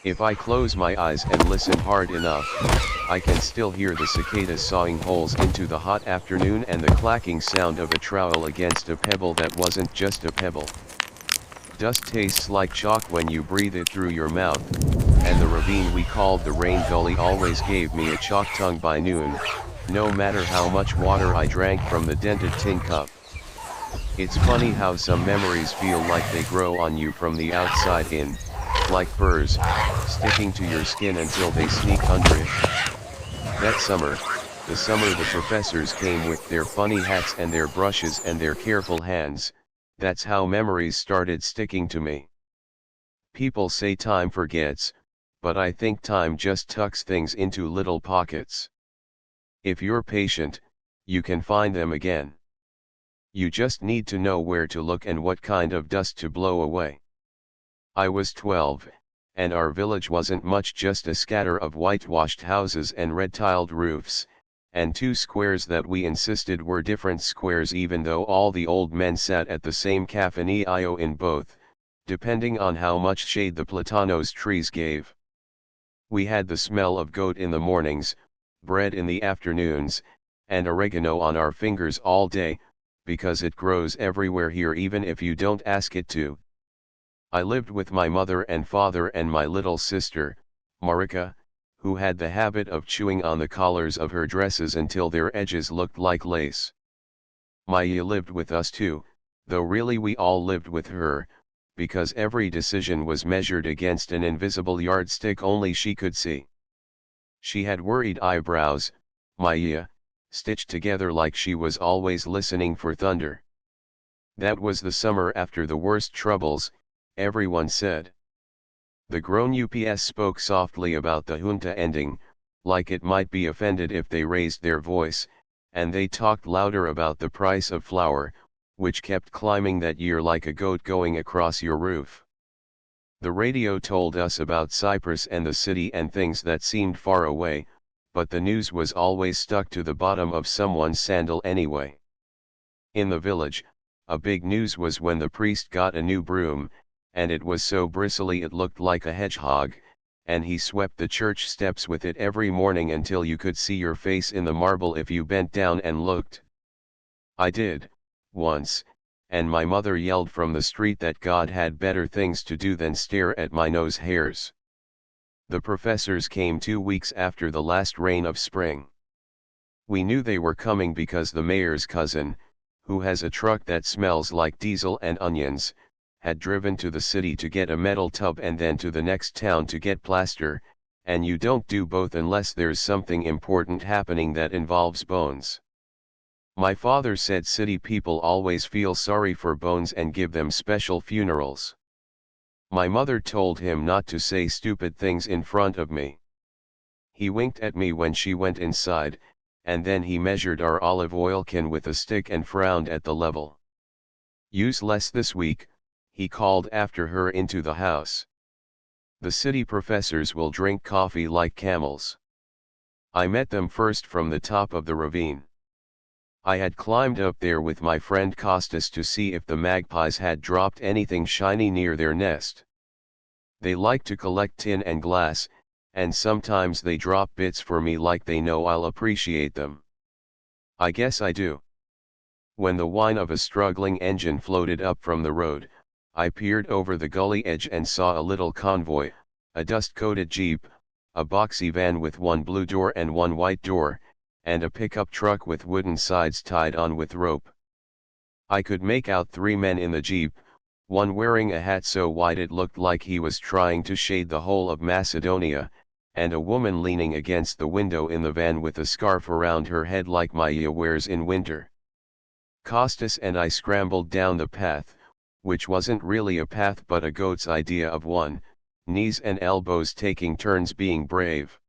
If I close my eyes and listen hard enough, I can still hear the cicadas sawing holes into the hot afternoon and the clacking sound of a trowel against a pebble that wasn't just a pebble. Dust tastes like chalk when you breathe it through your mouth, and the ravine we called the Rain Gully always gave me a chalk tongue by noon, no matter how much water I drank from the dented tin cup. It's funny how some memories feel like they grow on you from the outside in, like burrs, sticking to your skin until they sneak under it. That summer, the summer the professors came with their funny hats and their brushes and their careful hands, that's how memories started sticking to me. People say time forgets, but I think time just tucks things into little pockets. If you're patient, you can find them again. You just need to know where to look and what kind of dust to blow away. I was 12, and our village wasn't much, just a scatter of whitewashed houses and red-tiled roofs, and two squares that we insisted were different squares even though all the old men sat at the same cafeteria in both, depending on how much shade the platanos trees gave. We had the smell of goat in the mornings, bread in the afternoons, and oregano on our fingers all day, because it grows everywhere here even if you don't ask it to. I lived with my mother and father and my little sister, Marika, who had the habit of chewing on the collars of her dresses until their edges looked like lace. Maya lived with us too, though really we all lived with her, because every decision was measured against an invisible yardstick only she could see. She had worried eyebrows, Maya, stitched together like she was always listening for thunder. That was the summer after the worst troubles, everyone said. The grown UPS spoke softly about the junta ending, like it might be offended if they raised their voice, and they talked louder about the price of flour, which kept climbing that year like a goat going across your roof. The radio told us about Cyprus and the city and things that seemed far away, but the news was always stuck to the bottom of someone's sandal anyway. In the village, a big news was when the priest got a new broom, and it was so bristly it looked like a hedgehog, and he swept the church steps with it every morning until you could see your face in the marble if you bent down and looked. I did, once, and my mother yelled from the street that God had better things to do than stare at my nose hairs. The professors came 2 weeks after the last rain of spring. We knew they were coming because the mayor's cousin, who has a truck that smells like diesel and onions, had driven to the city to get a metal tub and then to the next town to get plaster, and you don't do both unless there's something important happening that involves bones. My father said city people always feel sorry for bones and give them special funerals. My mother told him not to say stupid things in front of me. He winked at me when she went inside, and then he measured our olive oil can with a stick and frowned at the level. "Use less this week," he called after her into the house. "The city professors will drink coffee like camels." I met them first from the top of the ravine. I had climbed up there with my friend Costas to see if the magpies had dropped anything shiny near their nest. They like to collect tin and glass, and sometimes they drop bits for me like they know I'll appreciate them. I guess I do. When the whine of a struggling engine floated up from the road, I peered over the gully edge and saw a little convoy, a dust-coated jeep, a boxy van with one blue door and one white door, and a pickup truck with wooden sides tied on with rope. I could make out 3 men in the jeep, one wearing a hat so wide it looked like he was trying to shade the whole of Macedonia, and a woman leaning against the window in the van with a scarf around her head like Maya wears in winter. Costas and I scrambled down the path, which wasn't really a path but a goat's idea of one, knees and elbows taking turns being brave.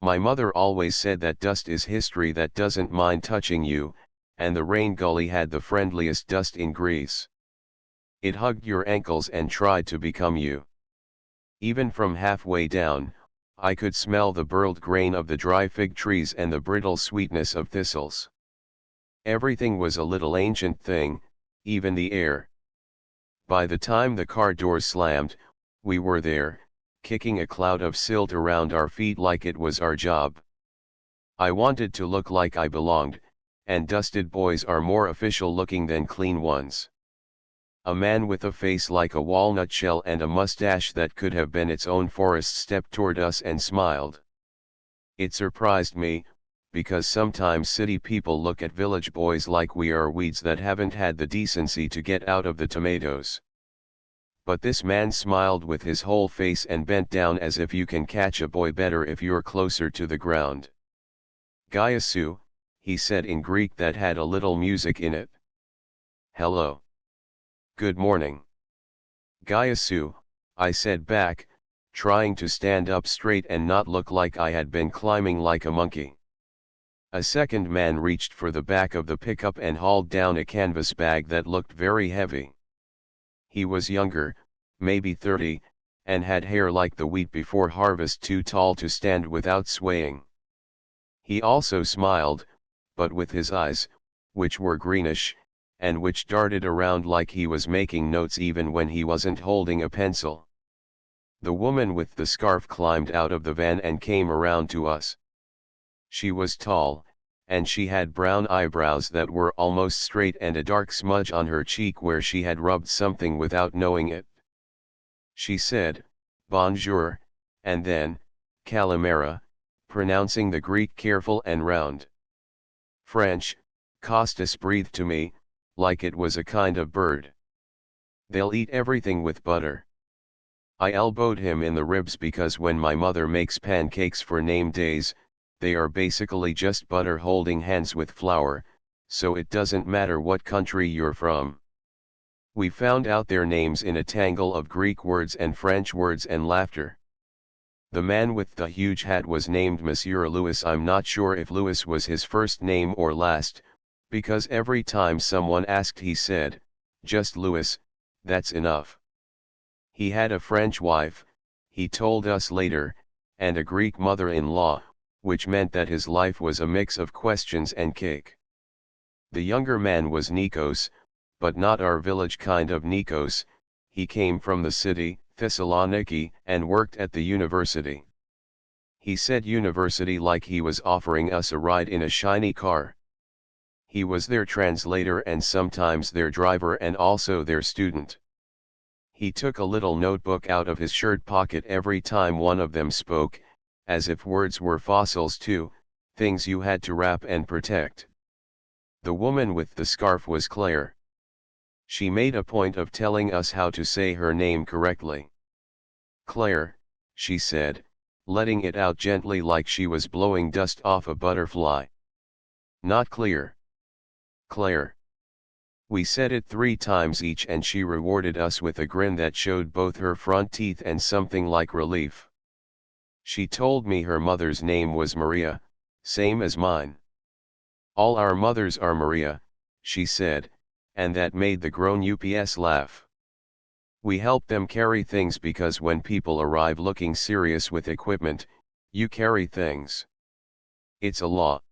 My mother always said that dust is history that doesn't mind touching you, and the rain gully had the friendliest dust in Greece. It hugged your ankles and tried to become you. Even from halfway down, I could smell the burled grain of the dry fig trees and the brittle sweetness of thistles. Everything was a little ancient thing, even the air. By the time the car door slammed, we were there, kicking a cloud of silt around our feet like it was our job. I wanted to look like I belonged, and dusted boys are more official looking than clean ones. A man with a face like a walnut shell and a mustache that could have been its own forest stepped toward us and smiled. It surprised me, because sometimes city people look at village boys like we are weeds that haven't had the decency to get out of the tomatoes. But this man smiled with his whole face and bent down as if you can catch a boy better if you're closer to the ground. Gaiasu, he said in Greek that had a little music in it. Hello. Good morning. Gaiasu, I said back, trying to stand up straight and not look like I had been climbing like a monkey. A second man reached for the back of the pickup and hauled down a canvas bag that looked very heavy. He was younger, maybe 30, and had hair like the wheat before harvest, too tall to stand without swaying. He also smiled, but with his eyes, which were greenish, and which darted around like he was making notes even when he wasn't holding a pencil. The woman with the scarf climbed out of the van and came around to us. She was tall, and she had brown eyebrows that were almost straight and a dark smudge on her cheek where she had rubbed something without knowing it. She said, "Bonjour," and then, "Calimera," pronouncing the Greek careful and round. French, Costas breathed to me, like it was a kind of bird. "They'll eat everything with butter." I elbowed him in the ribs because when my mother makes pancakes for name days, they are basically just butter holding hands with flour, so it doesn't matter what country you're from. We found out their names in a tangle of Greek words and French words and laughter. The man with the huge hat was named Monsieur Louis. I'm not sure if Louis was his first name or last, because every time someone asked he said, "Just Louis, that's enough." He had a French wife, he told us later, and a Greek mother-in-law, which meant that his life was a mix of questions and cake. The younger man was Nikos, but not our village kind of Nikos. He came from the city, Thessaloniki, and worked at the university. He said university like he was offering us a ride in a shiny car. He was their translator and sometimes their driver and also their student. He took a little notebook out of his shirt pocket every time one of them spoke, as if words were fossils too, things you had to wrap and protect. The woman with the scarf was Claire. She made a point of telling us how to say her name correctly. "Claire," she said, letting it out gently like she was blowing dust off a butterfly. "Not clear. Claire." We said it 3 times each and she rewarded us with a grin that showed both her front teeth and something like relief. She told me her mother's name was Maria, same as mine. "All our mothers are Maria," she said, and that made the grown UPS laugh. We help them carry things because when people arrive looking serious with equipment, you carry things. It's a law.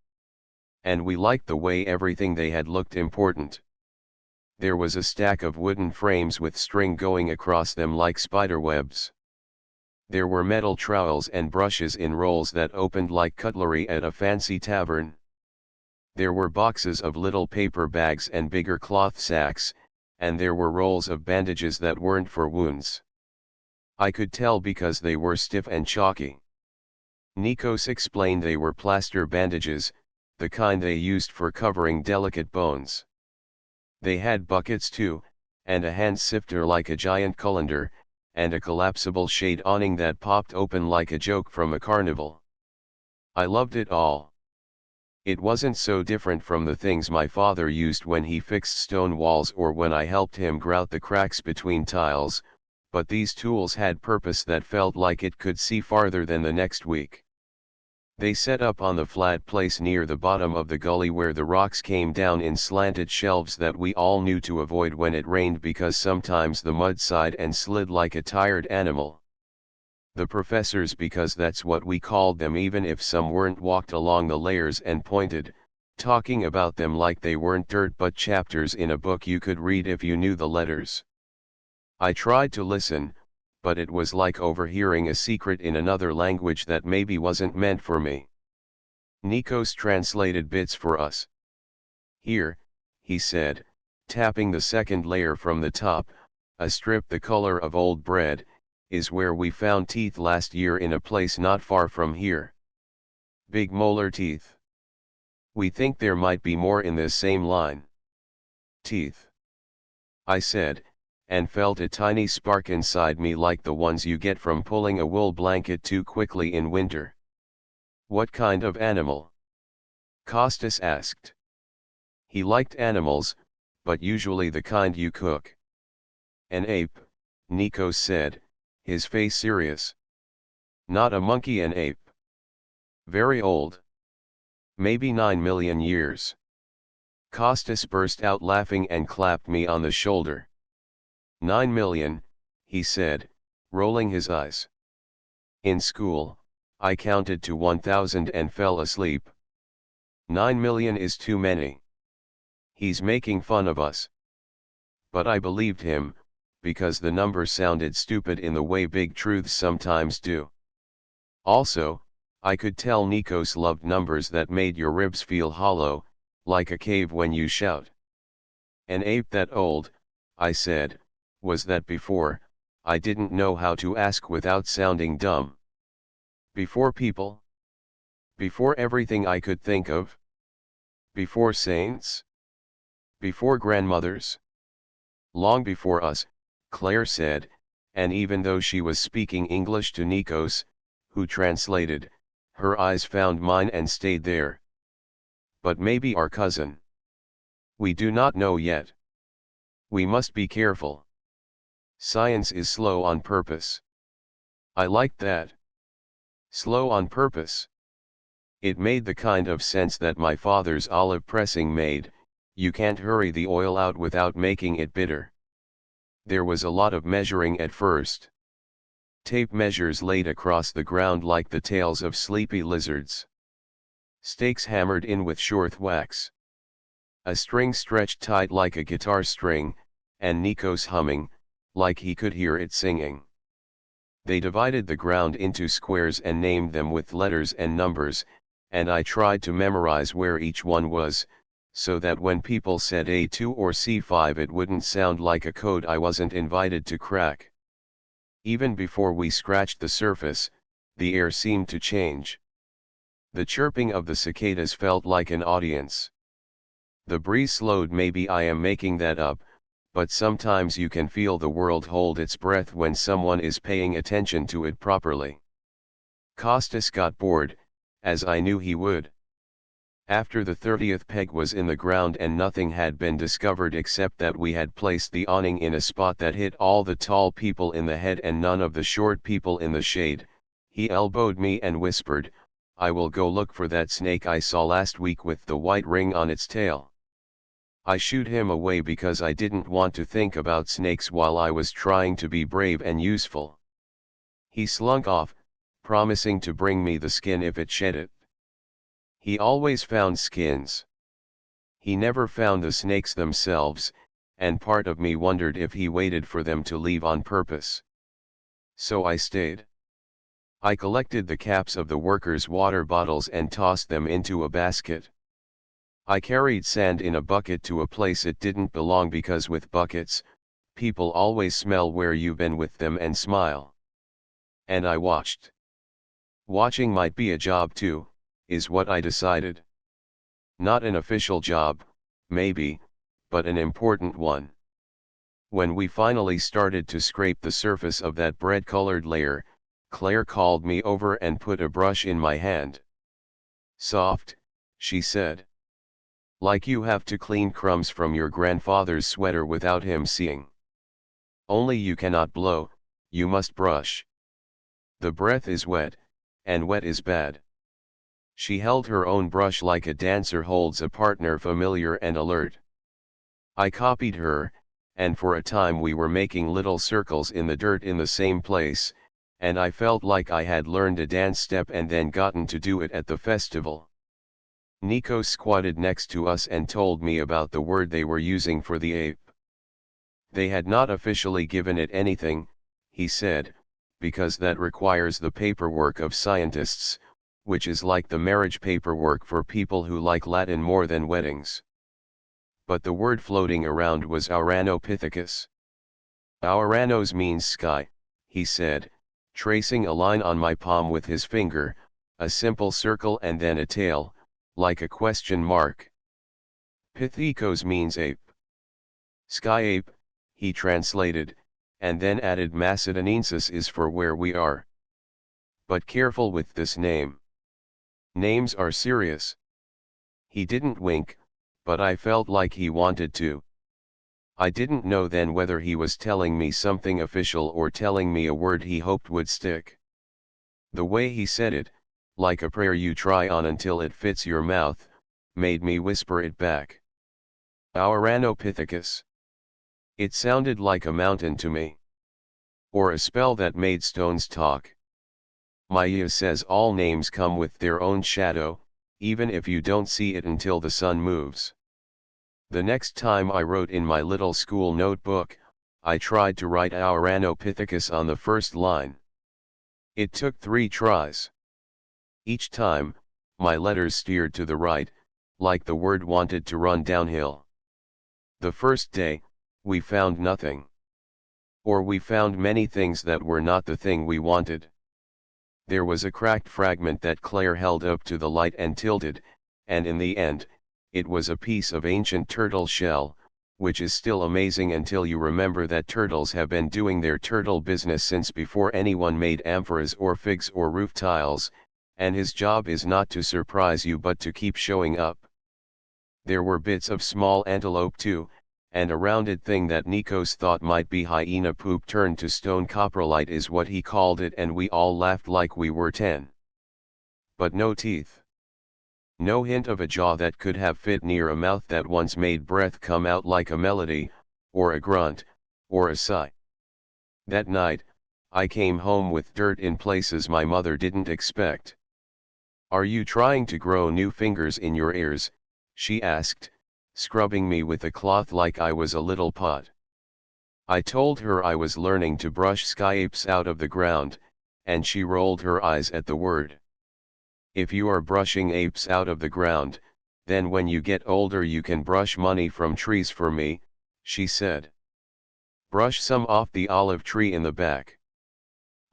And we liked the way everything they had looked important. There was a stack of wooden frames with string going across them like spiderwebs. There were metal trowels and brushes in rolls that opened like cutlery at a fancy tavern. There were boxes of little paper bags and bigger cloth sacks, and there were rolls of bandages that weren't for wounds. I could tell because they were stiff and chalky. Nikos explained they were plaster bandages, the kind they used for covering delicate bones. They had buckets too, and a hand sifter like a giant colander, and a collapsible shade awning that popped open like a joke from a carnival. I loved it all. It wasn't so different from the things my father used when he fixed stone walls or when I helped him grout the cracks between tiles, but these tools had purpose that felt like it could see farther than the next week. They set up on the flat place near the bottom of the gully where the rocks came down in slanted shelves that we all knew to avoid when it rained because sometimes the mud sighed and slid like a tired animal. The professors, because that's what we called them even if some weren't, walked along the layers and pointed, talking about them like they weren't dirt but chapters in a book you could read if you knew the letters. I tried to listen, but it was like overhearing a secret in another language that maybe wasn't meant for me. Nikos translated bits for us. "Here," he said, tapping the second layer from the top, "a strip the color of old bread, is where we found teeth last year in a place not far from here. Big molar teeth. We think there might be more in this same line." "Teeth," I said, and felt a tiny spark inside me like the ones you get from pulling a wool blanket too quickly in winter. "What kind of animal?" Costas asked. He liked animals, but usually the kind you cook. "An ape," Nikos said, his face serious. "Not a monkey, an ape. Very old. Maybe 9 million years." Costas burst out laughing and clapped me on the shoulder. 9 million, he said, rolling his eyes. "In school, I counted to 1,000 and fell asleep. 9 million is too many. He's making fun of us." But I believed him, because the number sounded stupid in the way big truths sometimes do. Also, I could tell Nikos loved numbers that made your ribs feel hollow, like a cave when you shout. "An ape that old," I said, "was that before?" I didn't know how to ask without sounding dumb. "Before people? Before everything I could think of? Before saints? Before grandmothers?" "Long before us," Claire said, and even though she was speaking English to Nikos, who translated, her eyes found mine and stayed there. "But maybe our cousin. We do not know yet. We must be careful. Science is slow on purpose." I liked that. Slow on purpose. It made the kind of sense that my father's olive pressing made. You can't hurry the oil out without making it bitter. There was a lot of measuring at first. Tape measures laid across the ground like the tails of sleepy lizards. Stakes hammered in with short wax. A string stretched tight like a guitar string, and Nikos humming, like he could hear it singing. They divided the ground into squares and named them with letters and numbers, and I tried to memorize where each one was, so that when people said A2 or C5 it wouldn't sound like a code I wasn't invited to crack. Even before we scratched the surface, the air seemed to change. The chirping of the cicadas felt like an audience. The breeze slowed. Maybe I am making that up, but sometimes you can feel the world hold its breath when someone is paying attention to it properly. Costas got bored, as I knew he would. After the 30th peg was in the ground and nothing had been discovered except that we had placed the awning in a spot that hit all the tall people in the head and none of the short people in the shade, he elbowed me and whispered, "I will go look for that snake I saw last week with the white ring on its tail." I shooed him away because I didn't want to think about snakes while I was trying to be brave and useful. He slunk off, promising to bring me the skin if it shed it. He always found skins. He never found the snakes themselves, and part of me wondered if he waited for them to leave on purpose. So I stayed. I collected the caps of the workers' water bottles and tossed them into a basket. I carried sand in a bucket to a place it didn't belong because with buckets, people always smell where you've been with them and smile. And I watched. Watching might be a job too, is what I decided. Not an official job, maybe, but an important one. When we finally started to scrape the surface of that bread-colored layer, Claire called me over and put a brush in my hand. "Soft," she said. "Like you have to clean crumbs from your grandfather's sweater without him seeing. Only you cannot blow, you must brush. The breath is wet, and wet is bad." She held her own brush like a dancer holds a partner familiar and alert. I copied her, and for a time we were making little circles in the dirt in the same place, and I felt like I had learned a dance step and then gotten to do it at the festival. Nikos squatted next to us and told me about the word they were using for the ape. They had not officially given it anything, he said, because that requires the paperwork of scientists, which is like the marriage paperwork for people who like Latin more than weddings. But the word floating around was Ouranopithecus. Ouranos means sky, he said, tracing a line on my palm with his finger, a simple circle and then a tail, like a question mark. Pithekos means ape. Sky ape, he translated, and then added Macedonensis is for where we are. But careful with this name. Names are serious. He didn't wink, but I felt like he wanted to. I didn't know then whether he was telling me something official or telling me a word he hoped would stick. The way he said it, like a prayer you try on until it fits your mouth, made me whisper it back. Ouranopithecus. It sounded like a mountain to me. Or a spell that made stones talk. Maya says all names come with their own shadow, even if you don't see it until the sun moves. The next time I wrote in my little school notebook, I tried to write Ouranopithecus on the first line. It took 3 tries. Each time, my letters steered to the right, like the word wanted to run downhill. The first day, we found nothing. Or we found many things that were not the thing we wanted. There was a cracked fragment that Claire held up to the light and tilted, and in the end, it was a piece of ancient turtle shell, which is still amazing until you remember that turtles have been doing their turtle business since before anyone made amphoras or figs or roof tiles, and his job is not to surprise you but to keep showing up. There were bits of small antelope too, and a rounded thing that Nikos thought might be hyena poop turned to stone coprolite is what he called it, and we all laughed like we were 10. But no teeth. No hint of a jaw that could have fit near a mouth that once made breath come out like a melody, or a grunt, or a sigh. That night, I came home with dirt in places my mother didn't expect. "Are you trying to grow new fingers in your ears?" she asked, scrubbing me with a cloth like I was a little pot. I told her I was learning to brush sky apes out of the ground, and she rolled her eyes at the word. "If you are brushing apes out of the ground, then when you get older you can brush money from trees for me," she said. "Brush some off the olive tree in the back.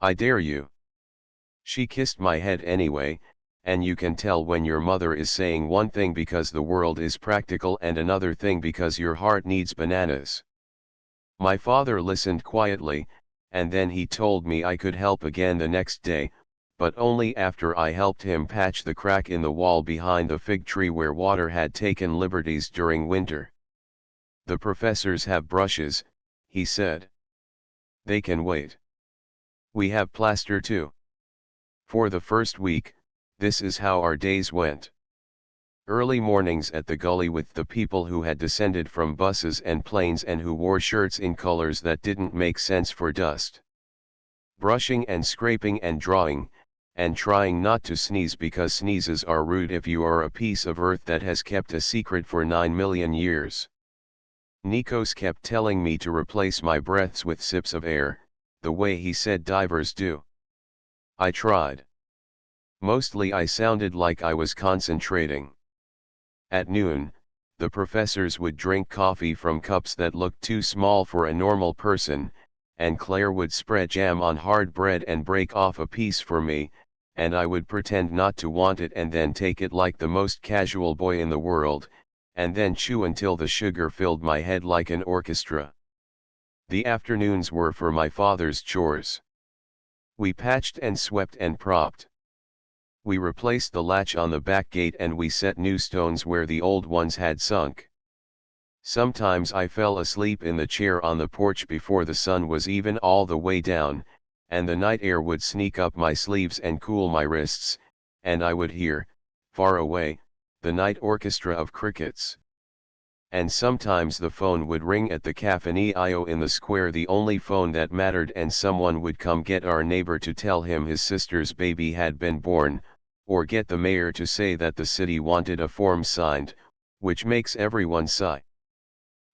I dare you." She kissed my head anyway, and you can tell when your mother is saying one thing because the world is practical and another thing because your heart needs bananas. My father listened quietly, and then he told me I could help again the next day, but only after I helped him patch the crack in the wall behind the fig tree where water had taken liberties during winter. "The professors have brushes," he said. "They can wait. We have plaster too." For the first week, this is how our days went. Early mornings at the gully with the people who had descended from buses and planes and who wore shirts in colors that didn't make sense for dust. Brushing and scraping and drawing, and trying not to sneeze because sneezes are rude if you are a piece of earth that has kept a secret for 9 million years. Nikos kept telling me to replace my breaths with sips of air, the way he said divers do. I tried. Mostly I sounded like I was concentrating. At noon, the professors would drink coffee from cups that looked too small for a normal person, and Claire would spread jam on hard bread and break off a piece for me, and I would pretend not to want it and then take it like the most casual boy in the world, and then chew until the sugar filled my head like an orchestra. The afternoons were for my father's chores. We patched and swept and propped. We replaced the latch on the back gate and we set new stones where the old ones had sunk. Sometimes I fell asleep in the chair on the porch before the sun was even all the way down, and the night air would sneak up my sleeves and cool my wrists, and I would hear, far away, the night orchestra of crickets. And sometimes the phone would ring at the Cafaneo in the square, the only phone that mattered, and someone would come get our neighbor to tell him his sister's baby had been born, or get the mayor to say that the city wanted a form signed, which makes everyone sigh.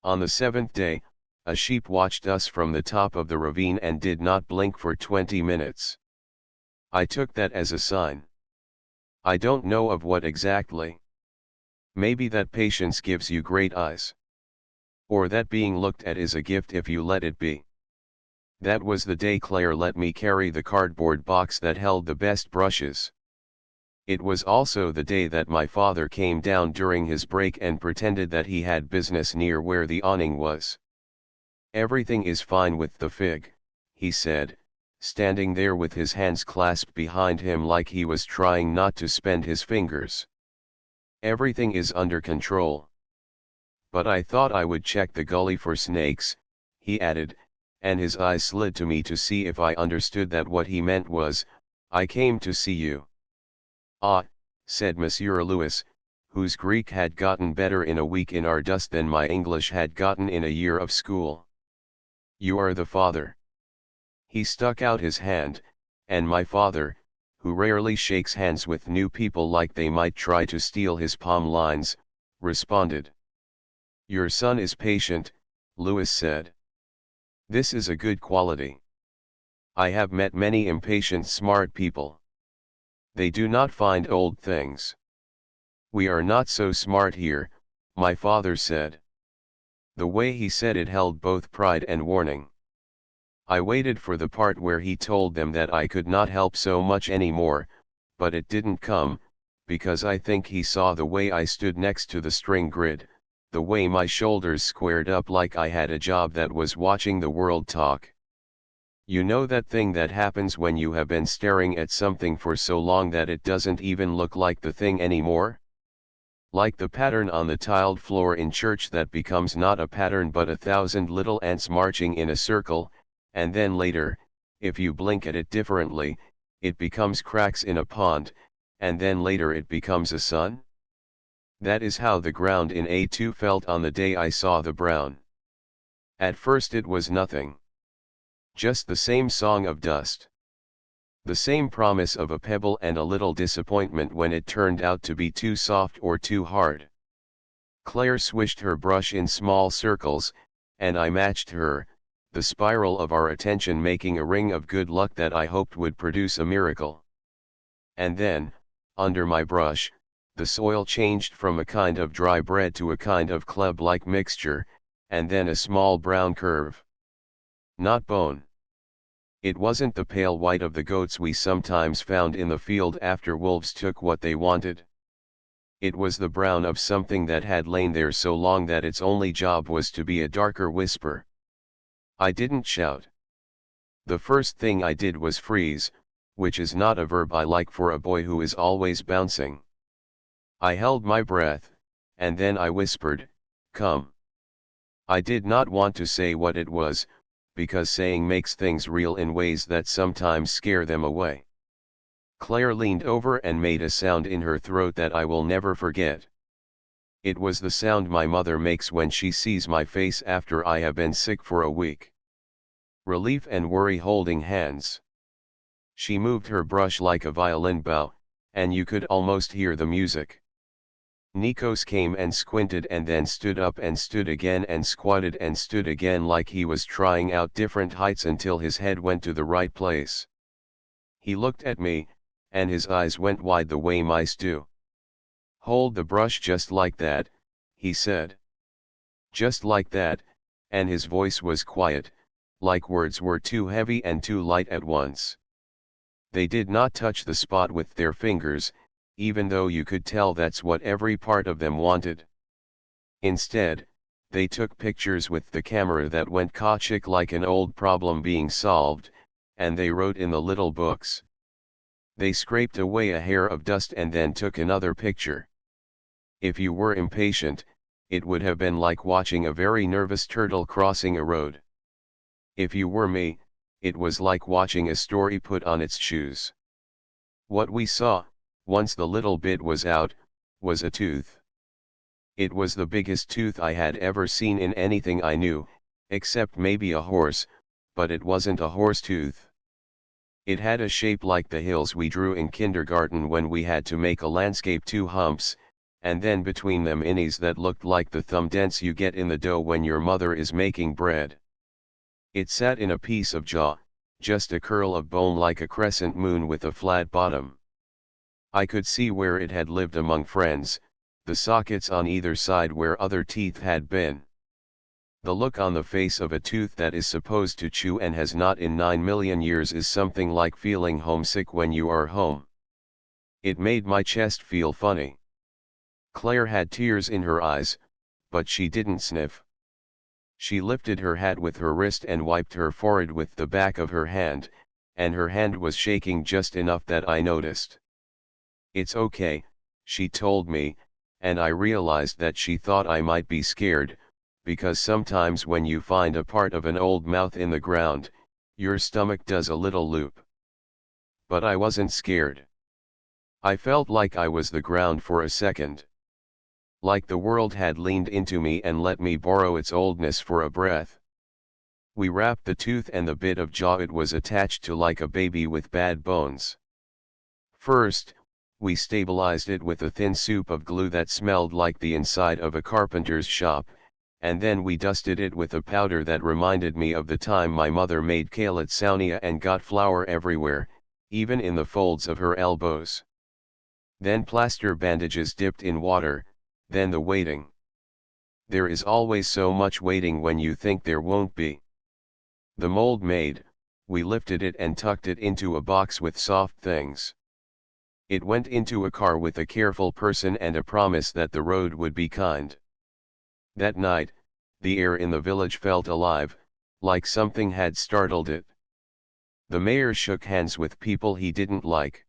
On the 7th day, A sheep watched us from the top of the ravine and did not blink for 20 minutes. I took that as a sign. I don't know of what exactly. Maybe that patience gives you great eyes. Or that being looked at is a gift if you let it be. That was the day Claire let me carry the cardboard box that held the best brushes. It was also the day that my father came down during his break and pretended that he had business near where the awning was. "Everything is fine with the fig," he said, standing there with his hands clasped behind him like he was trying not to spend his fingers. "Everything is under control. But I thought I would check the gully for snakes," he added, and his eyes slid to me to see if I understood that what he meant was, "I came to see you." "Ah," said Monsieur Louis, whose Greek had gotten better in a week in our dust than my English had gotten in a year of school. "You are the father." He stuck out his hand, and my father, who rarely shakes hands with new people like they might try to steal his palm lines, responded. "Your son is patient," Louis said. "This is a good quality. I have met many impatient smart people. They do not find old things. We are not so smart here," my father said. The way he said it held both pride and warning. I waited for the part where he told them that I could not help so much anymore, but it didn't come, because I think he saw the way I stood next to the string grid, the way my shoulders squared up like I had a job that was watching the world talk. You know that thing that happens when you have been staring at something for so long that it doesn't even look like the thing anymore? Like the pattern on the tiled floor in church that becomes not a pattern but 1,000 little ants marching in a circle, and then later, if you blink at it differently, it becomes cracks in a pond, and then later it becomes a sun? That is how the ground in A2 felt on the day I saw the brown. At first it was nothing. Just the same song of dust. The same promise of a pebble and a little disappointment when it turned out to be too soft or too hard. Claire swished her brush in small circles, and I matched her, the spiral of our attention making a ring of good luck that I hoped would produce a miracle. And then, under my brush, the soil changed from a kind of dry bread to a kind of club-like mixture, and then a small brown curve. Not bone. It wasn't the pale white of the goats we sometimes found in the field after wolves took what they wanted. It was the brown of something that had lain there so long that its only job was to be a darker whisper. I didn't shout. The first thing I did was freeze, which is not a verb I like for a boy who is always bouncing. I held my breath, and then I whispered, "Come." I did not want to say what it was, because saying makes things real in ways that sometimes scare them away. Claire leaned over and made a sound in her throat that I will never forget. It was the sound my mother makes when she sees my face after I have been sick for a week. Relief and worry holding hands. She moved her brush like a violin bow, and you could almost hear the music. Nikos came and squinted and then stood up and stood again and squatted and stood again like he was trying out different heights until his head went to the right place. He looked at me, and his eyes went wide the way mice do. "Hold the brush just like that," he said. Just like that, and his voice was quiet, like words were too heavy and too light at once. They did not touch the spot with their fingers, even though you could tell that's what every part of them wanted. Instead, they took pictures with the camera that went ka-chick like an old problem being solved, and they wrote in the little books. They scraped away a hair of dust and then took another picture. If you were impatient, it would have been like watching a very nervous turtle crossing a road. If you were me, it was like watching a story put on its shoes. What we saw, once the little bit was out, was a tooth. It was the biggest tooth I had ever seen in anything I knew, except maybe a horse, but it wasn't a horse tooth. It had a shape like the hills we drew in kindergarten when we had to make a landscape 2 humps, and then between them innies that looked like the thumb dents you get in the dough when your mother is making bread. It sat in a piece of jaw, just a curl of bone like a crescent moon with a flat bottom. I could see where it had lived among friends, the sockets on either side where other teeth had been. The look on the face of a tooth that is supposed to chew and has not in 9 million years is something like feeling homesick when you are home. It made my chest feel funny. Claire had tears in her eyes, but she didn't sniff. She lifted her hat with her wrist and wiped her forehead with the back of her hand, and her hand was shaking just enough that I noticed. "It's okay," she told me, and I realized that she thought I might be scared, because sometimes when you find a part of an old mouth in the ground, your stomach does a little loop. But I wasn't scared. I felt like I was the ground for a second. Like the world had leaned into me and let me borrow its oldness for a breath. We wrapped the tooth and the bit of jaw it was attached to like a baby with bad bones. First, we stabilized it with a thin soup of glue that smelled like the inside of a carpenter's shop, and then we dusted it with a powder that reminded me of the time my mother made kale and got flour everywhere, even in the folds of her elbows. Then plaster bandages dipped in water, then the waiting. There is always so much waiting when you think there won't be. The mold made, we lifted it and tucked it into a box with soft things. It went into a car with a careful person and a promise that the road would be kind. That night, the air in the village felt alive, like something had startled it. The mayor shook hands with people he didn't like.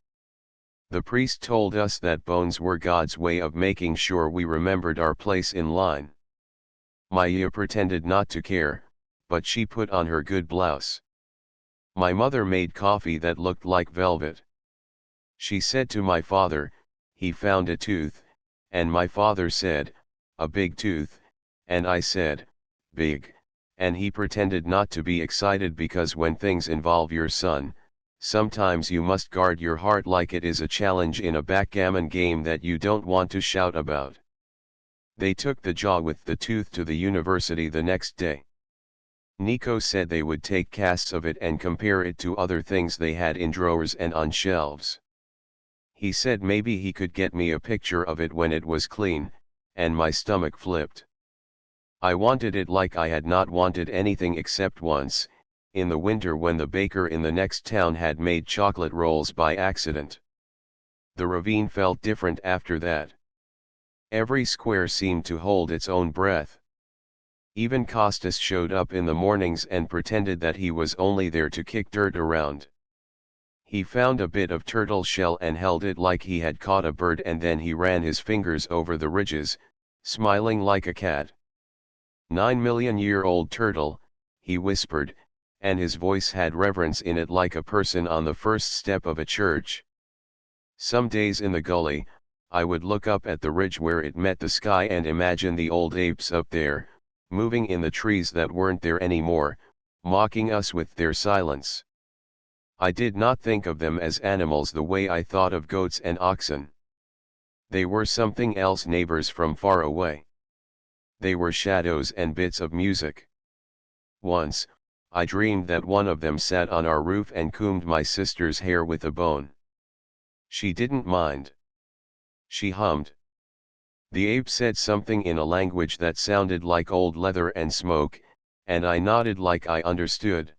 The priest told us that bones were God's way of making sure we remembered our place in line. Maya pretended not to care, but she put on her good blouse. My mother made coffee that looked like velvet. She said to my father, he found a tooth, and my father said, a big tooth, and I said, big, and he pretended not to be excited because when things involve your son, sometimes you must guard your heart like it is a challenge in a backgammon game that you don't want to shout about. They took the jaw with the tooth to the university the next day. Nico said they would take casts of it and compare it to other things they had in drawers and on shelves. He said maybe he could get me a picture of it when it was clean, and my stomach flipped. I wanted it like I had not wanted anything except once, in the winter when the baker in the next town had made chocolate rolls by accident. The ravine felt different after that. Every square seemed to hold its own breath. Even Costas showed up in the mornings and pretended that he was only there to kick dirt around. He found a bit of turtle shell and held it like he had caught a bird, and then he ran his fingers over the ridges, smiling like a cat. 9-million-year-old turtle, he whispered, and his voice had reverence in it like a person on the first step of a church. Some days in the gully, I would look up at the ridge where it met the sky and imagine the old apes up there, moving in the trees that weren't there anymore, mocking us with their silence. I did not think of them as animals the way I thought of goats and oxen. They were something else, neighbors from far away. They were shadows and bits of music. Once, I dreamed that one of them sat on our roof and combed my sister's hair with a bone. She didn't mind. She hummed. The ape said something in a language that sounded like old leather and smoke, and I nodded like I understood.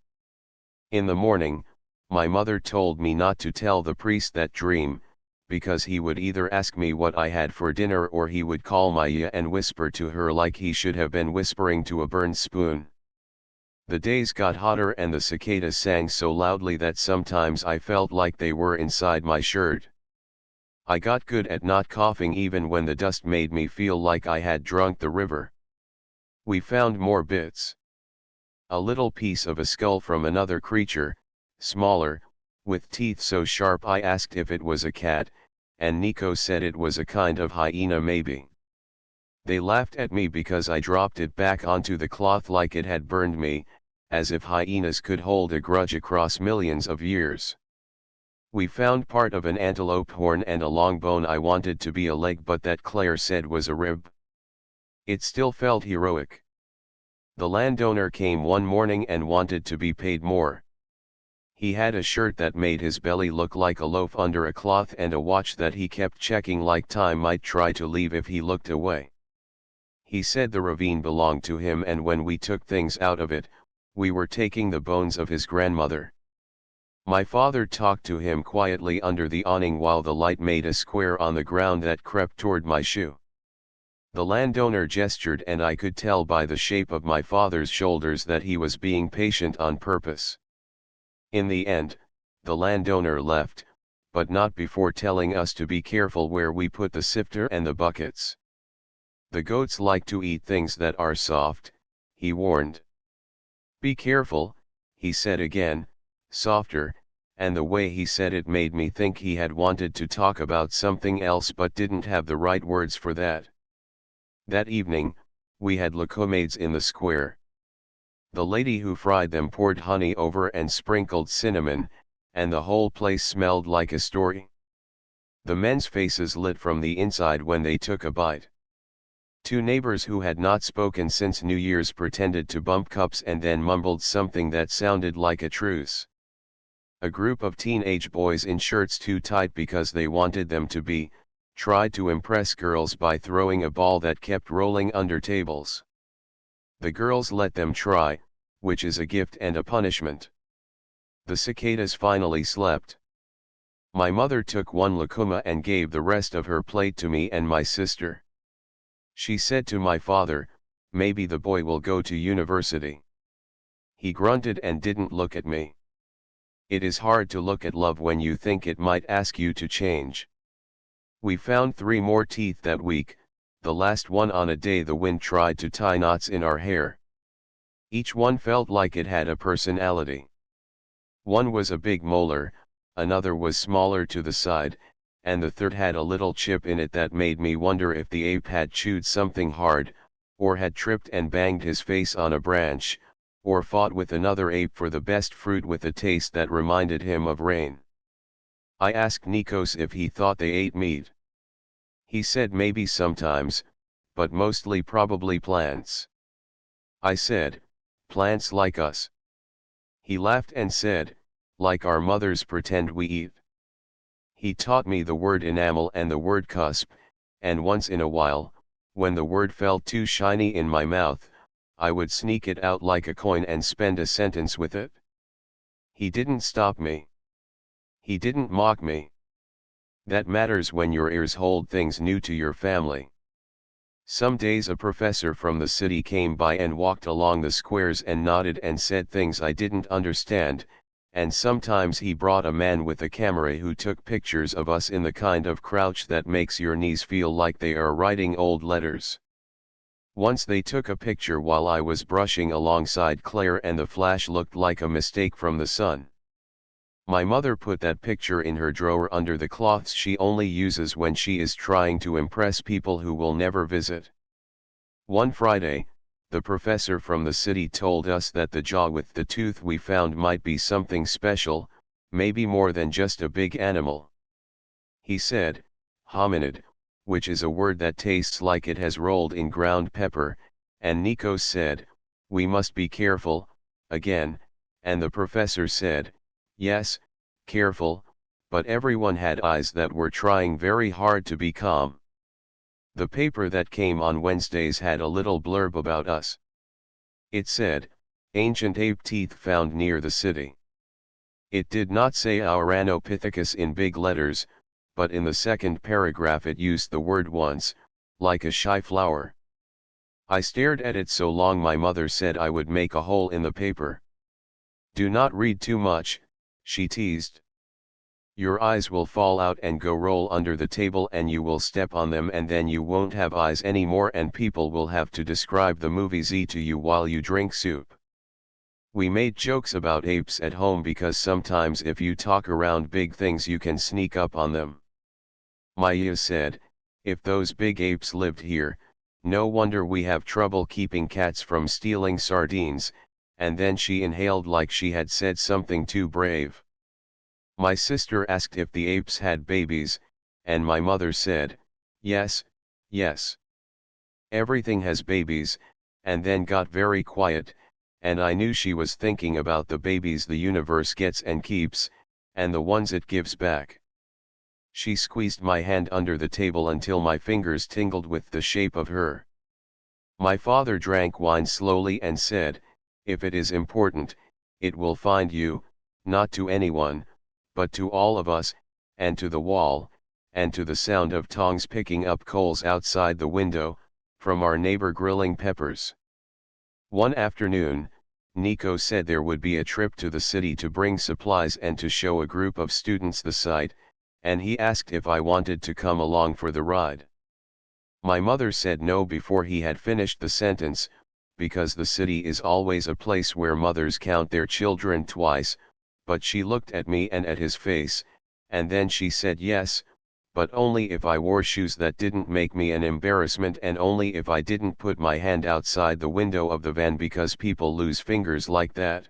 In the morning, my mother told me not to tell the priest that dream, because he would either ask me what I had for dinner or he would call Maya and whisper to her like he should have been whispering to a burned spoon. The days got hotter and the cicadas sang so loudly that sometimes I felt like they were inside my shirt. I got good at not coughing even when the dust made me feel like I had drunk the river. We found more bits. A little piece of a skull from another creature, smaller, with teeth so sharp I asked if it was a cat, and Nico said it was a kind of hyena maybe. They laughed at me because I dropped it back onto the cloth like it had burned me, as if hyenas could hold a grudge across millions of years. We found part of an antelope horn and a long bone I wanted to be a leg, but that Claire said was a rib. It still felt heroic. The landowner came one morning and wanted to be paid more. He had a shirt that made his belly look like a loaf under a cloth and a watch that he kept checking like time might try to leave if he looked away. He said the ravine belonged to him, and when we took things out of it, we were taking the bones of his grandmother. My father talked to him quietly under the awning while the light made a square on the ground that crept toward my shoe. The landowner gestured, and I could tell by the shape of my father's shoulders that he was being patient on purpose. In the end, the landowner left, but not before telling us to be careful where we put the sifter and the buckets. The goats like to eat things that are soft, he warned. Be careful, he said again, softer, and the way he said it made me think he had wanted to talk about something else but didn't have the right words for that. That evening, we had lacomades in the square. The lady who fried them poured honey over and sprinkled cinnamon, and the whole place smelled like a story. The men's faces lit from the inside when they took a bite. Two neighbors who had not spoken since New Year's pretended to bump cups and then mumbled something that sounded like a truce. A group of teenage boys in shirts too tight because they wanted them to be, tried to impress girls by throwing a ball that kept rolling under tables. The girls let them try, which is a gift and a punishment. The cicadas finally slept. My mother took one lacuma and gave the rest of her plate to me and my sister. She said to my father, "Maybe the boy will go to university." He grunted and didn't look at me. It is hard to look at love when you think it might ask you to change. We found 3 more teeth that week, the last one on a day the wind tried to tie knots in our hair. Each one felt like it had a personality. One was a big molar, another was smaller to the side, and the third had a little chip in it that made me wonder if the ape had chewed something hard, or had tripped and banged his face on a branch, or fought with another ape for the best fruit with a taste that reminded him of rain. I asked Nikos if he thought they ate meat. He said maybe sometimes, but mostly probably plants. I said, plants like us. He laughed and said, like our mothers pretend we eat. He taught me the word enamel and the word cusp, and once in a while, when the word felt too shiny in my mouth, I would sneak it out like a coin and spend a sentence with it. He didn't stop me. He didn't mock me. That matters when your ears hold things new to your family. Some days a professor from the city came by and walked along the squares and nodded and said things I didn't understand, and sometimes he brought a man with a camera who took pictures of us in the kind of crouch that makes your knees feel like they are writing old letters. Once they took a picture while I was brushing alongside Claire and the flash looked like a mistake from the sun. My mother put that picture in her drawer under the cloths she only uses when she is trying to impress people who will never visit. One Friday, the professor from the city told us that the jaw with the tooth we found might be something special, maybe more than just a big animal. He said, hominid, which is a word that tastes like it has rolled in ground pepper, and Nikos said, we must be careful, again, and the professor said, yes, careful, but everyone had eyes that were trying very hard to be calm. The paper that came on Wednesdays had a little blurb about us. It said, ancient ape teeth found near the city. It did not say Ouranopithecus in big letters, but in the second paragraph it used the word once, like a shy flower. I stared at it so long my mother said I would make a hole in the paper. Do not read too much, she teased. Your eyes will fall out and go roll under the table and you will step on them and then you won't have eyes anymore and people will have to describe the movie Z to you while you drink soup. We made jokes about apes at home because sometimes if you talk around big things you can sneak up on them. Maya said, if those big apes lived here, no wonder we have trouble keeping cats from stealing sardines, and then she inhaled like she had said something too brave. My sister asked if the apes had babies, and my mother said, yes, yes. Everything has babies, and then got very quiet, and I knew she was thinking about the babies the universe gets and keeps, and the ones it gives back. She squeezed my hand under the table until my fingers tingled with the shape of her. My father drank wine slowly and said, if it is important, it will find you, not to anyone, but to all of us, and to the wall, and to the sound of tongs picking up coals outside the window, from our neighbor grilling peppers. One afternoon, Nico said there would be a trip to the city to bring supplies and to show a group of students the site, and he asked if I wanted to come along for the ride. My mother said no before he had finished the sentence, because the city is always a place where mothers count their children twice, but she looked at me and at his face, and then she said yes, but only if I wore shoes that didn't make me an embarrassment and only if I didn't put my hand outside the window of the van because people lose fingers like that.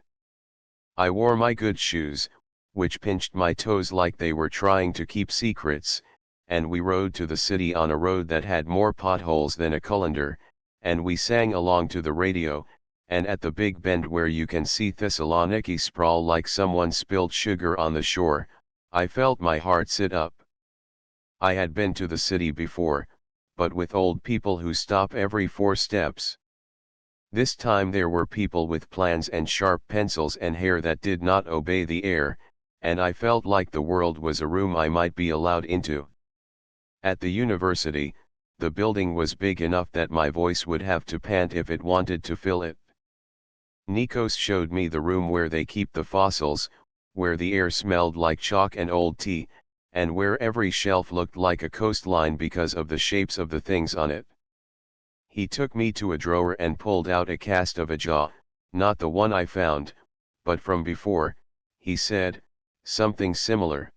I wore my good shoes, which pinched my toes like they were trying to keep secrets, and we rode to the city on a road that had more potholes than a colander, and we sang along to the radio, and at the big bend where you can see Thessaloniki sprawl like someone spilled sugar on the shore, I felt my heart sit up. I had been to the city before, but with old people who stop every 4 steps. This time there were people with plans and sharp pencils and hair that did not obey the air, and I felt like the world was a room I might be allowed into. At the university, the building was big enough that my voice would have to pant if it wanted to fill it. Nikos showed me the room where they keep the fossils, where the air smelled like chalk and old tea, and where every shelf looked like a coastline because of the shapes of the things on it. He took me to a drawer and pulled out a cast of a jaw, not the one I found, but from before, he said, something similar.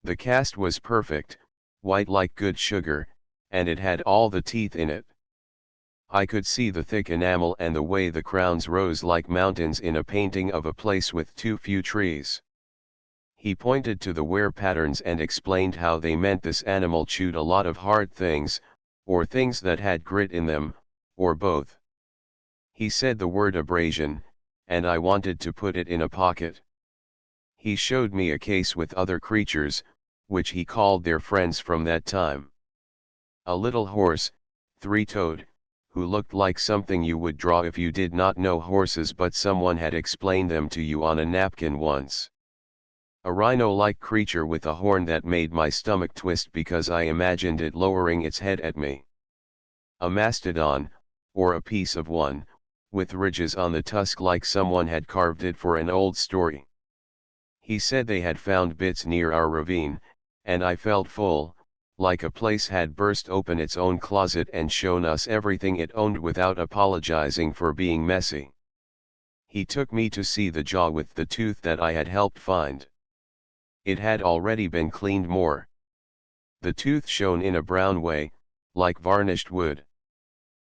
The cast was perfect, white like good sugar, and it had all the teeth in it. I could see the thick enamel and the way the crowns rose like mountains in a painting of a place with too few trees. He pointed to the wear patterns and explained how they meant this animal chewed a lot of hard things, or things that had grit in them, or both. He said the word abrasion, and I wanted to put it in a pocket. He showed me a case with other creatures, which he called their friends from that time. A little horse, 3-toed, who looked like something you would draw if you did not know horses but someone had explained them to you on a napkin once. A rhino-like creature with a horn that made my stomach twist because I imagined it lowering its head at me. A mastodon, or a piece of one, with ridges on the tusk like someone had carved it for an old story. He said they had found bits near our ravine, and I felt full, like a place had burst open its own closet and shown us everything it owned without apologizing for being messy. He took me to see the jaw with the tooth that I had helped find. It had already been cleaned more. The tooth shone in a brown way, like varnished wood.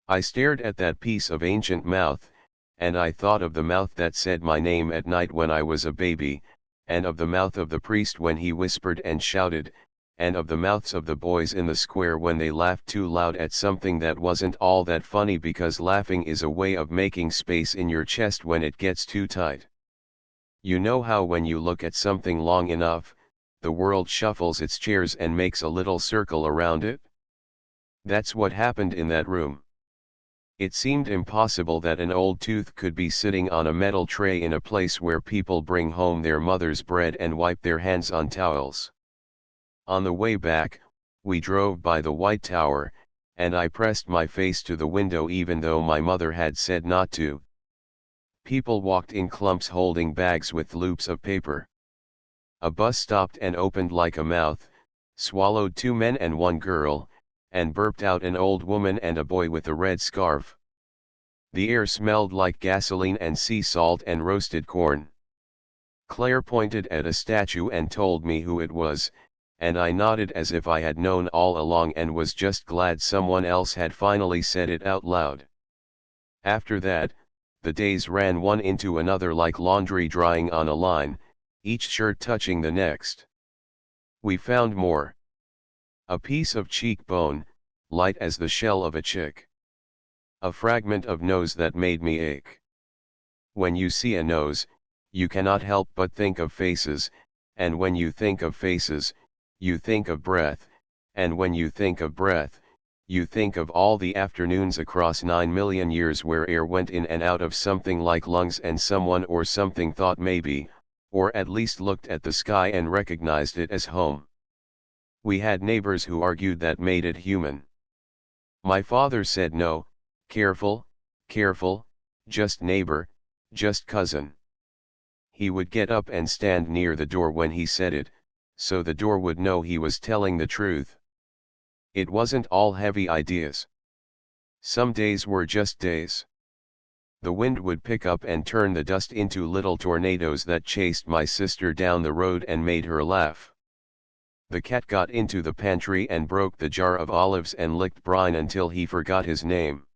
I stared at that piece of ancient mouth, and I thought of the mouth that said my name at night when I was a baby, and of the mouth of the priest when he whispered and shouted, and of the mouths of the boys in the square when they laughed too loud at something that wasn't all that funny because laughing is a way of making space in your chest when it gets too tight. You know how when you look at something long enough, the world shuffles its chairs and makes a little circle around it? That's what happened in that room. It seemed impossible that an old tooth could be sitting on a metal tray in a place where people bring home their mother's bread and wipe their hands on towels. On the way back, we drove by the White Tower, and I pressed my face to the window even though my mother had said not to. People walked in clumps holding bags with loops of paper. A bus stopped and opened like a mouth, swallowed 2 men and 1 girl, and burped out an old woman and a boy with a red scarf. The air smelled like gasoline and sea salt and roasted corn. Claire pointed at a statue and told me who it was, and I nodded as if I had known all along and was just glad someone else had finally said it out loud. After that, the days ran one into another like laundry drying on a line, each shirt touching the next. We found more. A piece of cheekbone, light as the shell of a chick. A fragment of nose that made me ache. When you see a nose, you cannot help but think of faces, and when you think of faces, you think of breath, and when you think of breath, you think of all the afternoons across 9 million years where air went in and out of something like lungs and someone or something thought maybe, or at least looked at the sky and recognized it as home. We had neighbors who argued that made it human. My father said no, careful, careful, just neighbor, just cousin. He would get up and stand near the door when he said it, so the door would know he was telling the truth. It wasn't all heavy ideas. Some days were just days. The wind would pick up and turn the dust into little tornadoes that chased my sister down the road and made her laugh. The cat got into the pantry and broke the jar of olives and licked brine until he forgot his name.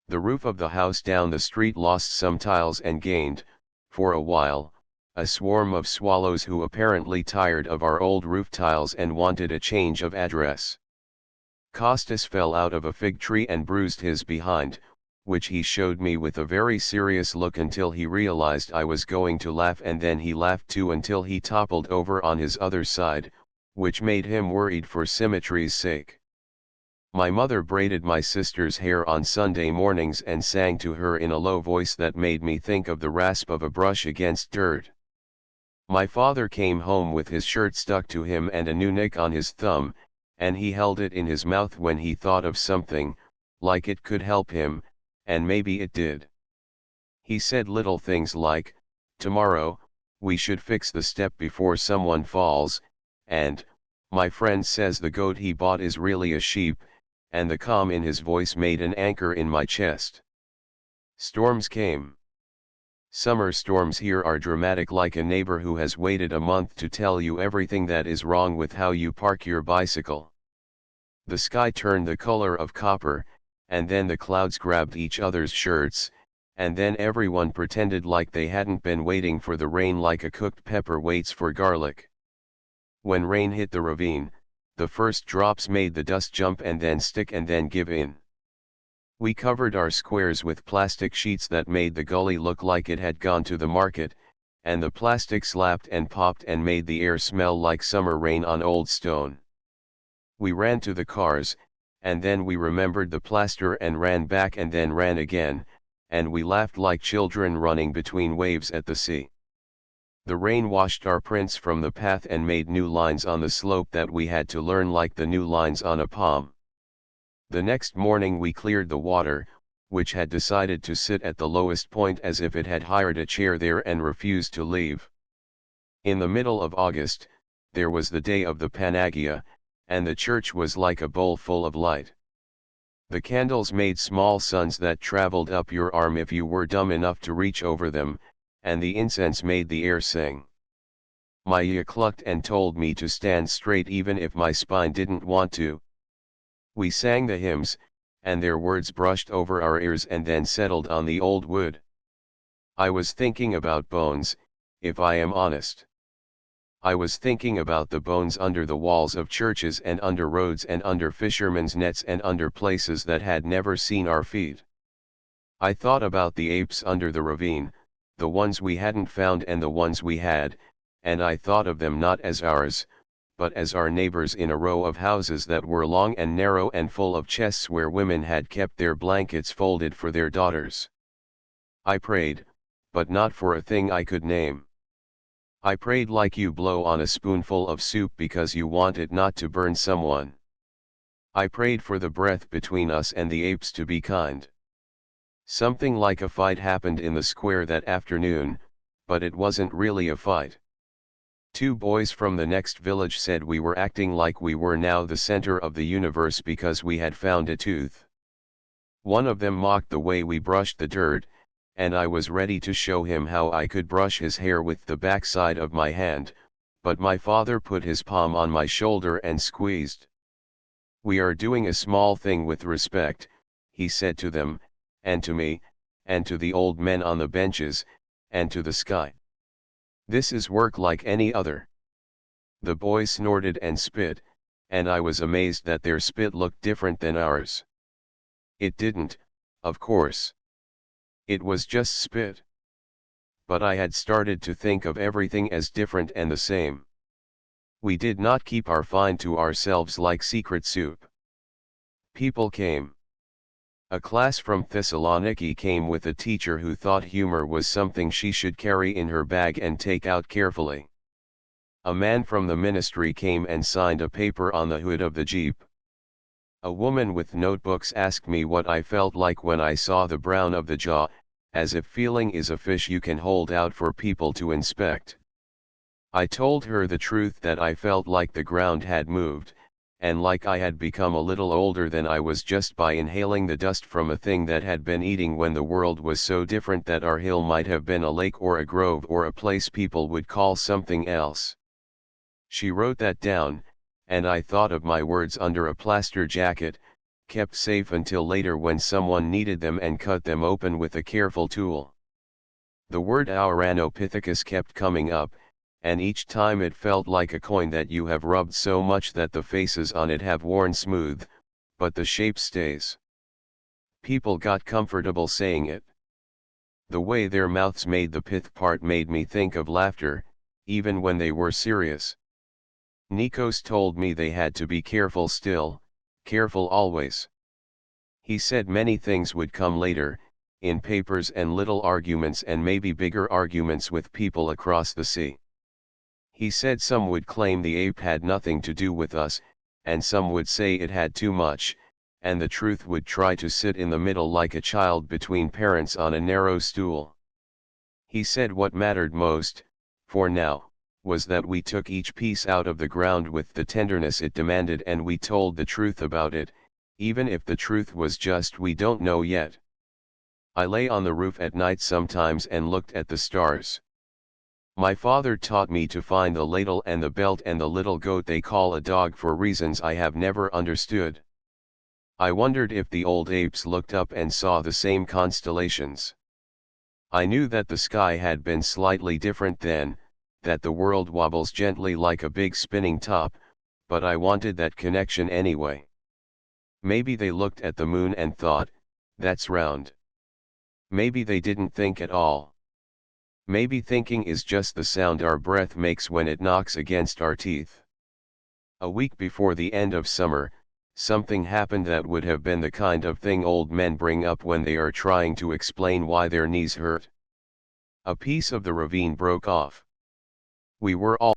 The roof of the house down the street lost some tiles and gained, for a while, a swarm of swallows who apparently tired of our old roof tiles and wanted a change of address. Costas fell out of a fig tree and bruised his behind, which he showed me with a very serious look until he realized I was going to laugh, and then he laughed too until he toppled over on his other side, which made him worried for symmetry's sake. My mother braided my sister's hair on Sunday mornings and sang to her in a low voice that made me think of the rasp of a brush against dirt. My father came home with his shirt stuck to him and a new nick on his thumb, and he held it in his mouth when he thought of something, like it could help him, and maybe it did. He said little things like, "Tomorrow, we should fix the step before someone falls," and, "My friend says the goat he bought is really a sheep," and the calm in his voice made an anchor in my chest. Storms came. Summer storms here are dramatic, like a neighbor who has waited a month to tell you everything that is wrong with how you park your bicycle. The sky turned the color of copper, and then the clouds grabbed each other's shirts, and then everyone pretended like they hadn't been waiting for the rain like a cooked pepper waits for garlic. When rain hit the ravine, the first drops made the dust jump and then stick and then give in. We covered our squares with plastic sheets that made the gully look like it had gone to the market, and the plastic slapped and popped and made the air smell like summer rain on old stone. We ran to the cars, and then we remembered the plaster and ran back and then ran again, and we laughed like children running between waves at the sea. The rain washed our prints from the path and made new lines on the slope that we had to learn, like the new lines on a palm. The next morning we cleared the water, which had decided to sit at the lowest point as if it had hired a chair there and refused to leave. In the middle of August, there was the day of the Panagia, and the church was like a bowl full of light. The candles made small suns that traveled up your arm if you were dumb enough to reach over them, and the incense made the air sing. Maya clucked and told me to stand straight even if my spine didn't want to. We sang the hymns, and their words brushed over our ears and then settled on the old wood. I was thinking about bones, if I am honest. I was thinking about the bones under the walls of churches and under roads and under fishermen's nets and under places that had never seen our feet. I thought about the apes under the ravine, the ones we hadn't found and the ones we had, and I thought of them not as ours, but as our neighbors in a row of houses that were long and narrow and full of chests where women had kept their blankets folded for their daughters. I prayed, but not for a thing I could name. I prayed like you blow on a spoonful of soup because you want it not to burn someone. I prayed for the breath between us and the apes to be kind. Something like a fight happened in the square that afternoon, but it wasn't really a fight. Two boys from the next village said we were acting like we were now the center of the universe because we had found a tooth. One of them mocked the way we brushed the dirt, and I was ready to show him how I could brush his hair with the backside of my hand, but my father put his palm on my shoulder and squeezed. "We are doing a small thing with respect," he said to them, and to me, and to the old men on the benches, and to the sky. This is work like any other. The boys snorted and spit, and I was amazed that their spit looked different than ours. It didn't, of course. It was just spit. But I had started to think of everything as different and the same. We did not keep our find to ourselves like secret soup. People came. A class from Thessaloniki came with a teacher who thought humor was something she should carry in her bag and take out carefully. A man from the ministry came and signed a paper on the hood of the Jeep. A woman with notebooks asked me what I felt like when I saw the brown of the jaw, as if feeling is a fish you can hold out for people to inspect. I told her the truth that I felt like the ground had moved, and like I had become a little older than I was just by inhaling the dust from a thing that had been eating when the world was so different that our hill might have been a lake or a grove or a place people would call something else. She wrote that down, and I thought of my words under a plaster jacket, kept safe until later when someone needed them and cut them open with a careful tool. The word Ouranopithecus kept coming up, and each time it felt like a coin that you have rubbed so much that the faces on it have worn smooth, but the shape stays. People got comfortable saying it. The way their mouths made the pith part made me think of laughter, even when they were serious. Nikos told me they had to be careful still, careful always. He said many things would come later, in papers and little arguments and maybe bigger arguments with people across the sea. He said some would claim the ape had nothing to do with us, and some would say it had too much, and the truth would try to sit in the middle like a child between parents on a narrow stool. He said what mattered most, for now, was that we took each piece out of the ground with the tenderness it demanded and we told the truth about it, even if the truth was just we don't know yet. I lay on the roof at night sometimes and looked at the stars. My father taught me to find the ladle and the belt and the little goat they call a dog for reasons I have never understood. I wondered if the old apes looked up and saw the same constellations. I knew that the sky had been slightly different then, that the world wobbles gently like a big spinning top, but I wanted that connection anyway. Maybe they looked at the moon and thought, that's round. Maybe they didn't think at all. Maybe thinking is just the sound our breath makes when it knocks against our teeth. A week before the end of summer, something happened that would have been the kind of thing old men bring up when they are trying to explain why their knees hurt. A piece of the ravine broke off. We were all